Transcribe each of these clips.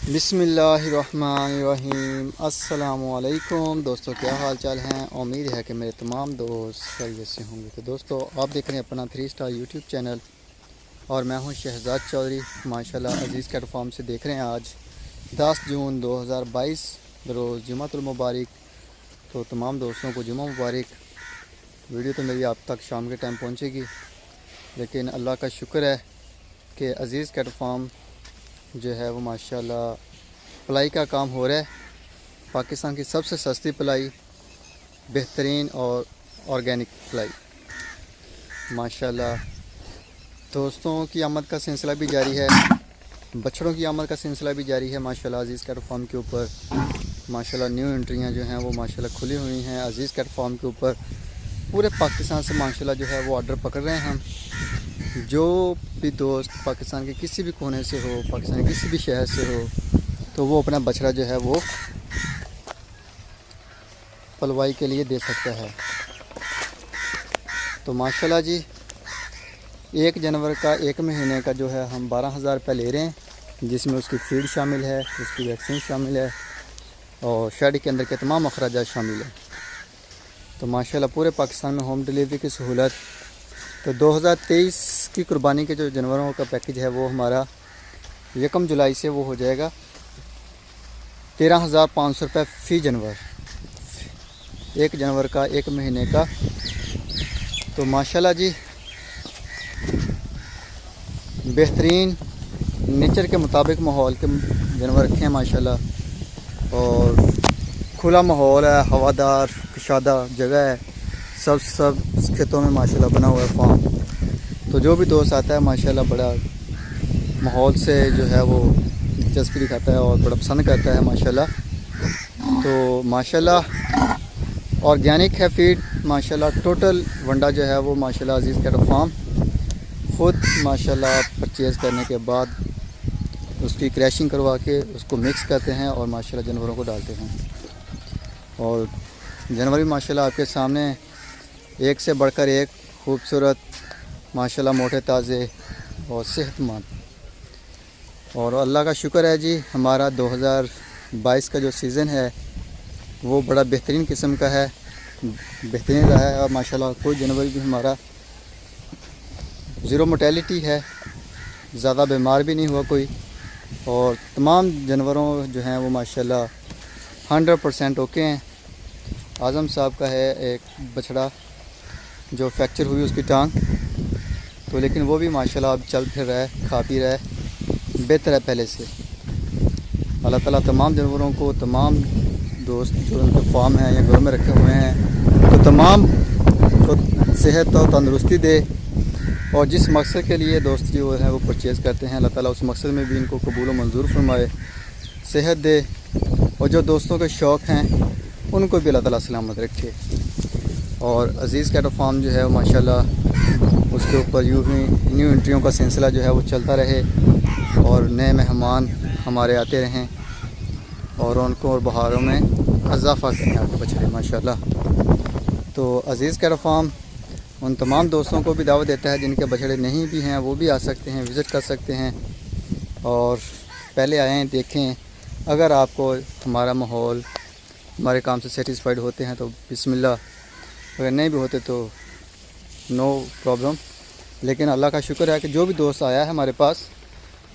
बिस्मिल्लाहिर्रहमानिर्रहीम। अस्सलामुअलैकुम दोस्तों, क्या हाल चाल हैं। उम्मीद है कि मेरे तमाम दोस्त खैरियत से होंगे। तो दोस्तों, आप देख रहे हैं अपना 3 स्टार यूट्यूब चैनल और मैं हूं शहजाद चौधरी। माशाल्लाह अज़ीज़ कैट फार्म से देख रहे हैं। आज 10 जून 2022 रोज़ जुम्मतुल मुबारक। तो तमाम दोस्तों को जुम्मा मुबारक। वीडियो तो मेरी आप तक शाम के टाइम पहुँचेगी, लेकिन अल्लाह का शुक्र है कि अज़ीज़ कैट फार्म जो है वो माशाल्लाह पलाई का काम हो रहा है। पाकिस्तान की सबसे सस्ती पलाई, बेहतरीन और ऑर्गेनिक पलाई माशाल्लाह। दोस्तों की आमद का सिलसिला भी जारी है, बछड़ों की आमद का सिलसिला भी जारी है माशाल्लाह। अज़ीज़ कैट फार्म के ऊपर माशाल्लाह न्यू एंट्रियां जो हैं वो माशाल्लाह खुली हुई हैं। अज़ीज़ कैट फार्म के ऊपर पूरे पाकिस्तान से माशाल्लाह जो है वो ऑर्डर पकड़ रहे हैं हम। जो भी दोस्त पाकिस्तान के किसी भी कोने से हो, पाकिस्तान के किसी भी शहर से हो, तो वो अपना बछड़ा जो है वो पलवाई के लिए दे सकता है। तो माशाल्लाह जी, 1 जनवरी का 1 महीने का जो है हम 12,000 रुपये ले रहे हैं, जिसमें उसकी फीड शामिल है, उसकी वैक्सीन शामिल है और शेड के अंदर के तमाम अखराजात शामिल है। तो माशाल्लाह पूरे पाकिस्तान में होम डिलीवरी की सहूलत। तो 2023 की कुर्बानी के जो जानवरों का पैकेज है वो हमारा 1 जुलाई से वो हो जाएगा 13,500 रुपये फ़ी जानवर, 1 जनवरी का 1 महीने का। तो माशाल्लाह जी बेहतरीन नेचर के मुताबिक माहौल के जानवर रखे हैं माशाल्लाह, और खुला माहौल है, हवादार कुशादा जगह है, सब खेतों में माशाल्लाह बना हुआ है फार्म। तो जो भी दोस्त आता है माशाल्लाह बड़ा माहौल से जो है वो दिलचस्पी दिखाता है और बड़ा पसंद करता है माशाल्लाह। तो माशाल्लाह ऑर्गेनिक है फीड माशाल्लाह। टोटल वंडा जो है वो माशाल्लाह अज़ीज़ कैट फार्म ख़ुद माशाल्लाह परचेज़ करने के बाद उसकी क्रैशिंग करवा के उसको मिक्स करते हैं और माशाल्लाह जानवरों को डालते हैं। और जानवर भी माशाल्लाह आपके सामने एक से बढ़कर एक खूबसूरत माशाल्लाह, मोटे ताज़े और सेहतमंद। और अल्लाह का शुक्र है जी, हमारा 2022 का जो सीज़न है वो बड़ा बेहतरीन किस्म का है, बेहतरीन रहा है। और माशाल्लाह कोई जानवर भी हमारा ज़ीरो मोर्टेलिटी है, ज़्यादा बीमार भी नहीं हुआ कोई। और तमाम जानवरों जो हैं वो माशाल्लाह 100% ओके हैं। आज़म साहब का है एक बछड़ा जो फ्रैक्चर हुई उसकी टांग, तो लेकिन वो भी माशाल्लाह अब चल फिर रहा है, खा पी रहा है, बेहतर है पहले से। अल्लाह ताला तमाम जानवरों को, तमाम दोस्त जो उनके फार्म हैं या घरों में रखे हुए हैं, तो तमाम को सेहत और तंदुरुस्ती दे। और जिस मकसद के लिए दोस्त जो है वो परचेज़ करते हैं, अल्लाह ताला उस मकसद में भी इनको कबूल और मंजूर फरमाए, सेहत दे। और जो दोस्तों के शौक़ हैं उनको भी अल्लाह ताला सलामत रखे। और अज़ीज़ कैट फार्म जो है माशाल्लाह उसके ऊपर यूँ ही न्यू एंट्रियों का सिलसिला जो है वो चलता रहे और नए मेहमान हमारे आते रहें और उनको और बहारों में इजाफ़ा करें आपके बछड़े माशाल्लाह। तो अज़ीज़ कैट फार्म उन तमाम दोस्तों को भी दावत देता है जिनके बछड़े नहीं भी हैं, वो भी आ सकते हैं, विज़िट कर सकते हैं और पहले आएँ, देखें। अगर आपको हमारा माहौल, हमारे काम से सेटिस्फाइड होते हैं तो बिस्मिल्लाह, अगर नहीं भी होते तो नो प्रॉब्लम। लेकिन अल्लाह का शुक्र है कि जो भी दोस्त आया है हमारे पास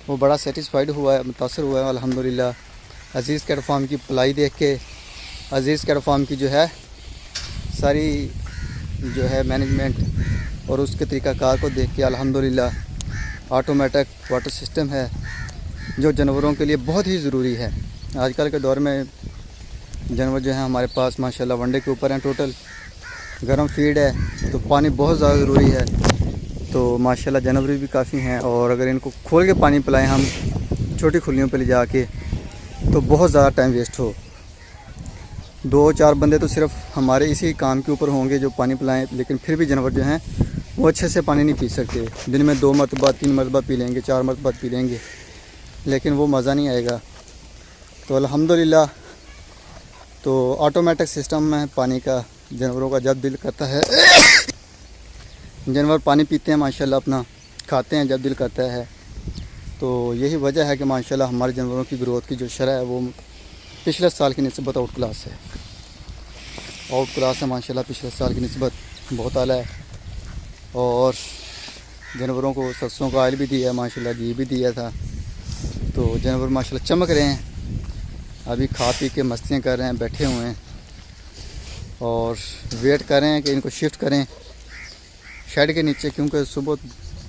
वो बड़ा सेटिस्फाइड हुआ है, मुतासर हुआ है अल्हम्दुलिल्लाह। अज़ीज़ कैट फार्म की पलाई देख के, अज़ीज़ कैट फार्म की जो है सारी जो है मैनेजमेंट और उसके तरीक़ाकार को देख के अल्हम्दुलिल्लाह। ऑटोमेटिक वाटर सिस्टम है जो जानवरों के लिए बहुत ही ज़रूरी है। आजकल के दौर में जानवर जो हैं हमारे पास माशाल्लाह वनडे के ऊपर हैं, टोटल गर्म फीड है, तो पानी बहुत ज़्यादा ज़रूरी है। तो माशाल्लाह जानवर भी काफ़ी हैं, और अगर इनको खोल के पानी पिलाएं हम छोटी खुलियों पे ले जाके तो बहुत ज़्यादा टाइम वेस्ट हो। 2-4 बंदे तो सिर्फ हमारे इसी काम के ऊपर होंगे जो पानी पिलाएं, लेकिन फिर भी जानवर जो हैं वो अच्छे से पानी नहीं पी सकते। दिन में 2 मरतबा 3 मरतबा पी लेंगे, 4 मरतबा पी लेंगे, लेकिन वो मज़ा नहीं आएगा। तो अल्हम्दुलिल्लाह तो ऑटोमेटिक सिस्टम है पानी का। जानवरों का जब दिल करता है जानवर पानी पीते हैं माशाल्लाह, अपना खाते हैं जब दिल करता है। तो यही वजह है कि माशाल्लाह हमारे जानवरों की ग्रोथ की जो शरह है वो पिछले साल की निस्बत आउट क्लास है। आउट क्लास है माशाल्लाह, पिछले साल की निस्बत बहुत आला है। और जानवरों को सरसों का ऑयल भी दिया है माशाल्लाह, घी भी दिया था। तो जानवर माशाल्लाह चमक रहे हैं। अभी खा पी के मस्तियाँ कर रहे हैं, बैठे हुए हैं और वेट कर रहे हैं कि इनको शिफ्ट करें शेड के नीचे, क्योंकि सुबह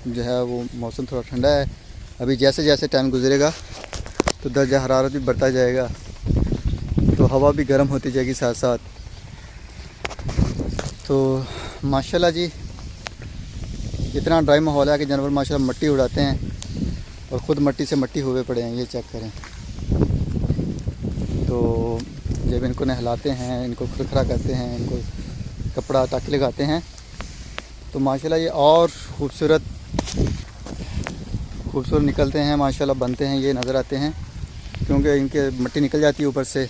जो है वो मौसम थोड़ा ठंडा है। अभी जैसे जैसे टाइम गुजरेगा तो दर्जा हरारत भी बढ़ता जाएगा, तो हवा भी गर्म होती जाएगी साथ साथ। तो माशाल्लाह जी इतना ड्राई माहौल है कि जानवर माशाल्लाह मट्टी उड़ाते हैं और ख़ुद मट्टी से मट्टी हुए पड़े हैं, ये चेक करें। तो जब इनको नहलाते हैं, इनको खुरखरा करते हैं, इनको कपड़ा टाँकी लगाते हैं तो माशाल्लाह ये और ख़ूबसूरत निकलते हैं माशाल्लाह, बनते हैं, ये नज़र आते हैं। क्योंकि इनके मट्टी निकल जाती है ऊपर से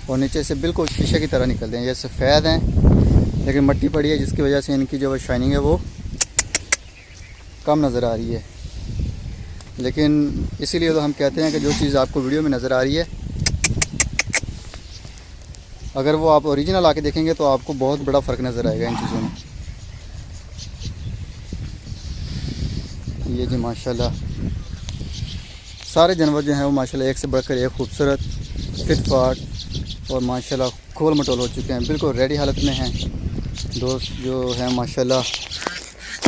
और नीचे से बिल्कुल शीशे की तरह निकलते हैं। ये सफ़ेद हैं लेकिन मट्टी पड़ी है, जिसकी वजह से इनकी जो शाइनिंग है वो कम नज़र आ रही है। लेकिन इसीलिए तो हम कहते हैं कि जो चीज़ आपको वीडियो में नज़र आ रही है, अगर वो आप ओरिजिनल आके देखेंगे तो आपको बहुत बड़ा फ़र्क नज़र आएगा इन चीज़ों में। ये जी माशाल्लाह सारे जानवर जो हैं वो माशाल्लाह एक से बढ़कर एक खूबसूरत, फिट फाट और माशाल्लाह खोल मटोल हो चुके हैं, बिल्कुल रेडी हालत में हैं। दोस्त जो है माशाल्लाह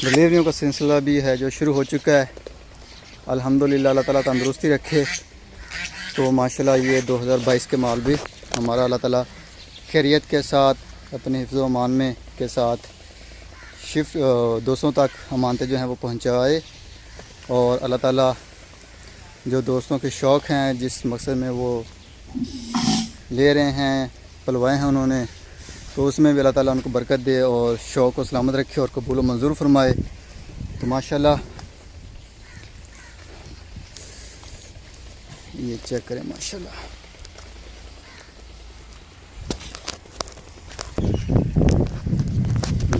डिलीवरियों का सिलसिला भी है जो शुरू हो चुका है। अल्हम्दुलिल्लाह अल्लाह ताला तंदुरुस्ती रखे। तो माशाल्लाह ये 2022 के माल भी हमारा अल्लाह ताला खैरियत के साथ अपने हिफ्ज़ व अमान में के साथ शिफ्ट दोस्तों तक अमानतें जो हैं वो पहुँचाए। और अल्लाह ताला जो दोस्तों के शौक़ हैं, जिस मकसद में वो ले रहे हैं, पलवाए हैं उन्होंने, तो उसमें भी अल्लाह ताला उनको बरकत दे और शौक़ को सलामत रखे और कबूल व मंजूर फरमाए। तो माशाल्लाह ये चेक करें माशाल्लाह।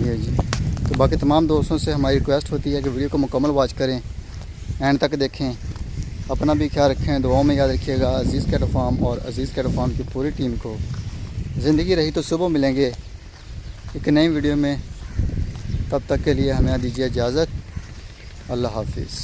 ये जी, तो बाकी तमाम दोस्तों से हमारी रिक्वेस्ट होती है कि वीडियो को मुकम्मल वॉच करें, एंड तक देखें, अपना भी ख्याल रखें, दुआओं में याद रखिएगा। अज़ीज़ कैटल फार्म और अज़ीज़ कैटल फार्म की पूरी टीम को ज़िंदगी रही तो सुबह मिलेंगे एक नई वीडियो में। तब तक के लिए हमें दीजिए इजाज़त। अल्लाह हाफिज़।